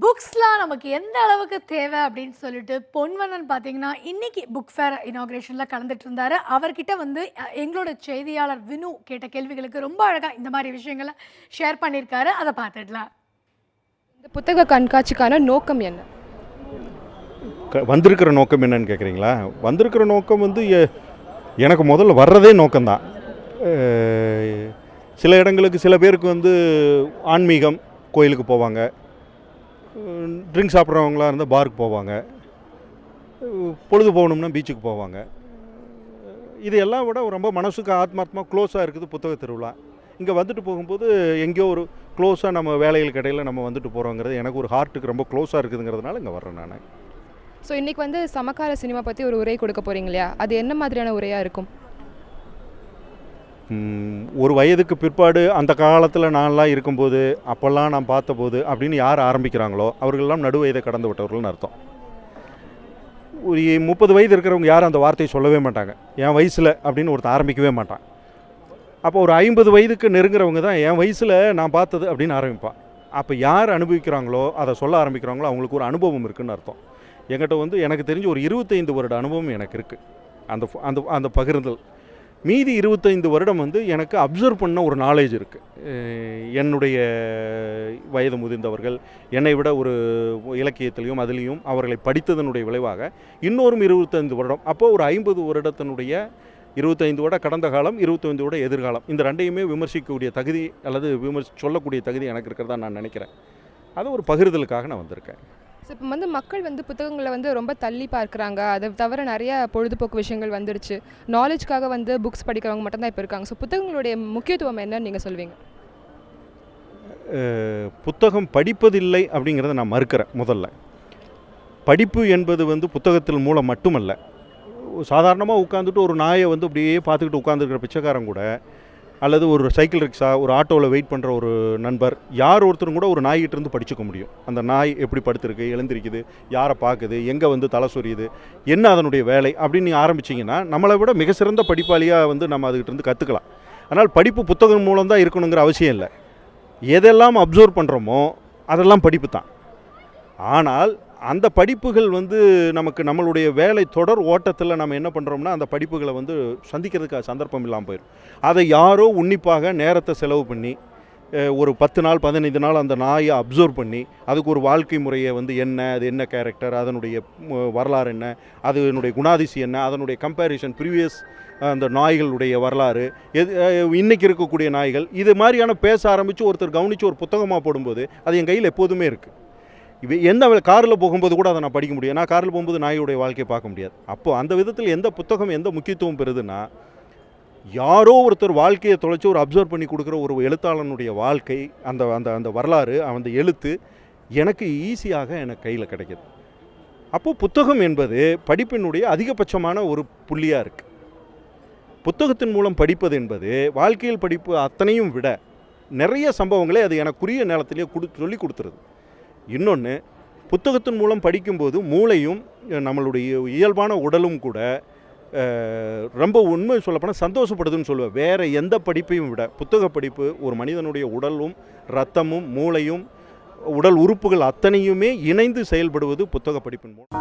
புக்ஸ்லாம் நமக்கு எந்த அளவுக்கு தேவை அப்படின்னு சொல்லிட்டு பொன்வண்ணன் பார்த்தீங்கன்னா இன்னைக்கு புக் ஃபேர் இனாகிரேஷனில் கலந்துட்டு இருந்தாரு. அவர்கிட்ட வந்து எங்களோட செய்தியாளர் வினு கேட்ட கேள்விகளுக்கு ரொம்ப அழகாக இந்த மாதிரி விஷயங்களை ஷேர் பண்ணியிருக்காரு. அதை பார்த்துடலாம். இந்த புத்தக கண்காட்சிக்கான நோக்கம் என்ன? வந்திருக்கிற நோக்கம் என்னன்னு கேட்குறீங்களா? வந்திருக்கிற நோக்கம் வந்து எனக்கு முதல்ல வர்றதே நோக்கம்தான். சில இடங்களுக்கு சில பேருக்கு வந்து ஆன்மீகம், கோயிலுக்கு போவாங்க. ட்ரிங்க் சாப்பிட்றவங்களாக இருந்தால் பாருக்கு போவாங்க. பொழுது போகணும்னா பீச்சுக்கு போவாங்க. இது எல்லாம் விட ரொம்ப மனசுக்கு ஆத்மார்த்தமாக க்ளோஸாக இருக்குது புத்தக திருவிழா. இங்கே வந்துட்டு போகும்போது எங்கேயோ ஒரு க்ளோஸாக நம்ம வேலைகளுக்கு இடையில் நம்ம வந்துட்டு போகிறோங்கிறது எனக்கு ஒரு ஹார்ட்டுக்கு ரொம்ப க்ளோஸாக இருக்குதுங்கிறதுனால இங்கே வர்றேன் நான். ஸோ இன்றைக்கி வந்து சமகால சினிமா பற்றி ஒரு உரை கொடுக்க போகிறீங்க இல்லையா? அது என்ன மாதிரியான உரையாக இருக்கும்? ஒரு வயதுக்கு பிற்பாடு அந்த காலத்தில் நான்லாம் இருக்கும்போது அப்போல்லாம் நான் பார்த்தபோது அப்படின்னு யார் ஆரம்பிக்கிறாங்களோ அவர்களெல்லாம் நடு வயதை கடந்து விட்டவர்கள்னு அர்த்தம். ஒரு 30 வயது இருக்கிறவங்க யாரும் அந்த வார்த்தையை சொல்லவே மாட்டாங்க. என் வயசில் அப்படின்னு ஒருத்தர் ஆரம்பிக்கவே மாட்டான். அப்போ ஒரு 50 வயதுக்கு நெருங்குறவங்க தான் என் வயசில் நான் பார்த்தது அப்படின்னு ஆரம்பிப்பான். அப்போ யார் அனுபவிக்கிறாங்களோ அதை சொல்ல ஆரம்பிக்கிறாங்களோ அவங்களுக்கு ஒரு அனுபவம் இருக்குதுன்னு அர்த்தம். என்கிட்ட வந்து எனக்கு தெரிஞ்சு ஒரு 25 வருட அனுபவம் எனக்கு இருக்குது அந்த அந்த அந்த பகிர்ந்தல். மீதி 25 வருடம் வந்து எனக்கு அப்சர்வ் பண்ண ஒரு நாலேஜ் இருக்குது. என்னுடைய வயது முதிர்ந்தவர்கள் என்னை விட ஒரு இலக்கியத்திலையும் அதுலேயும் அவர்களை படித்ததனுடைய விளைவாக இன்னொரு 25 வருடம், அப்போது ஒரு 50 வருடத்தினுடைய 25 வருட கடந்த காலம், 25 வருட எதிர்காலம், இந்த ரெண்டையுமே விமர்சிக்கக்கூடிய தகுதி அல்லது சொல்லக்கூடிய தகுதி எனக்கு இருக்கிறதா நான் நினைக்கிறேன். அது ஒரு பகிர்தலுக்காக நான் வந்திருக்கேன். ஸோ இப்போ வந்து மக்கள் வந்து புத்தகங்களை வந்து ரொம்ப தள்ளி பார்க்குறாங்க. அதை தவிர நிறைய பொழுதுபோக்கு விஷயங்கள் வந்துடுச்சு. நாலேஜ்க்காக வந்து புக்ஸ் படிக்கிறவங்க மட்டும்தான் இப்போ இருக்காங்க. ஸோ புத்தகங்களுடைய முக்கியத்துவம் என்னன்னு நீங்கள் சொல்வீங்க? புத்தகம் படிப்பதில்லை அப்படிங்கிறத நான் மறுக்கிறேன். முதல்ல படிப்பு என்பது வந்து புத்தகத்தில் மூலம் மட்டுமல்ல. சாதாரணமாக உட்காந்துட்டு ஒரு நாயை வந்து அப்படியே பார்த்துக்கிட்டு உட்காந்துருக்கிற பிச்சைக்காரன் கூட, அல்லது ஒரு சைக்கிள் ரிக்ஷா, ஒரு ஆட்டோவில் வெயிட் பண்ணுற ஒரு நண்பர், யார் ஒருத்தரும் கூட ஒரு நாய்கிட்டேருந்து படிச்சுக்க முடியும். அந்த நாய் எப்படி படுத்துருக்கு, எழுந்திருக்குது, யாரை பார்க்குது, எங்கே வந்து தலை சொரியுது, என்ன அதனுடைய வேலை அப்படின்னு நீங்கள் ஆரம்பிச்சிங்கன்னா நம்மளை விட மிக சிறந்த படிப்பாளியாக வந்து நம்ம அதுக்கிட்டேருந்து கற்றுக்கலாம். ஆனால் படிப்பு புத்தகம் மூலம் தான் இருக்கணுங்கிற அவசியம் இல்லை. எதெல்லாம் அப்சர்வ் பண்ணுறோமோ அதெல்லாம் படிப்பு தான். ஆனால் அந்த படிப்புகள் வந்து நமக்கு நம்மளுடைய வேலை தொடர் ஓட்டத்தில் நம்ம என்ன பண்ணுறோம்னா அந்த படிப்புகளை வந்து சந்திக்கிறதுக்கு சந்தர்ப்பம் இல்லாமல் போயிடும். அதை யாரோ உன்னிப்பாக நேரத்தை செலவு பண்ணி ஒரு 10 நாள் 15 நாள் அந்த நாயை அப்சர்வ் பண்ணி அதுக்கு ஒரு வாழ்க்கை முறையை வந்து என்ன, அது என்ன கேரக்டர், அதனுடைய வரலாறு என்ன, அதனுடைய குணாதிசயம் என்ன, அதனுடைய கம்பேரிசன் ப்ரீவியஸ் அந்த நாய்களுடைய வரலாறு, இன்றைக்கி இருக்கக்கூடிய நாய்கள், இது மாதிரியான பேச ஆரம்பித்து ஒருத்தர் கவனித்து ஒரு புத்தகமாக போடும்போது அது என் கையில் எப்போதுமே இருக்குது. எந்த காரில் போகும்போது கூட அதை நான் படிக்க முடியும். நான் காரில் போகும்போது நாயுடைய வாழ்க்கையை பார்க்க முடியாது. அப்போது அந்த விதத்தில் எந்த புத்தகம் எந்த முக்கியத்துவம் பெறுதுன்னா, யாரோ ஒருத்தர் வாழ்க்கையை தொலைச்சி ஒரு அப்சர்வ் பண்ணி கொடுக்குற ஒரு எழுத்தாளனுடைய வாழ்க்கை, அந்த அந்த அந்த வரலாறு, அந்த எழுத்து எனக்கு ஈஸியாக எனக்கு கையில் கிடைக்கிது. அப்போது புத்தகம் என்பது படிப்பினுடைய அதிகபட்சமான ஒரு புள்ளியாக இருக்குது. புத்தகத்தின் மூலம் படிப்பது என்பது வாழ்க்கையில் படிப்பு அத்தனையும் விட நிறைய சம்பவங்களே அது எனக்குரிய நேரத்திலேயே சொல்லி கொடுத்துருது. இன்னொன்று, புத்தகத்தின் மூலம் படிக்கும்போது மூளையும் நம்மளுடைய இயல்பான உடலும் கூட ரொம்ப உண்மை சொல்லப்போனால் சந்தோஷப்படுதுன்னு சொல்லுவேன். வேறு எந்த படிப்பையும் விட புத்தக படிப்பு ஒரு மனிதனுடைய உடலும் இரத்தமும் மூளையும் உடல் உறுப்புகள் அத்தனையுமே இணைந்து செயல்படுவது புத்தக படிப்பின் மூலம்.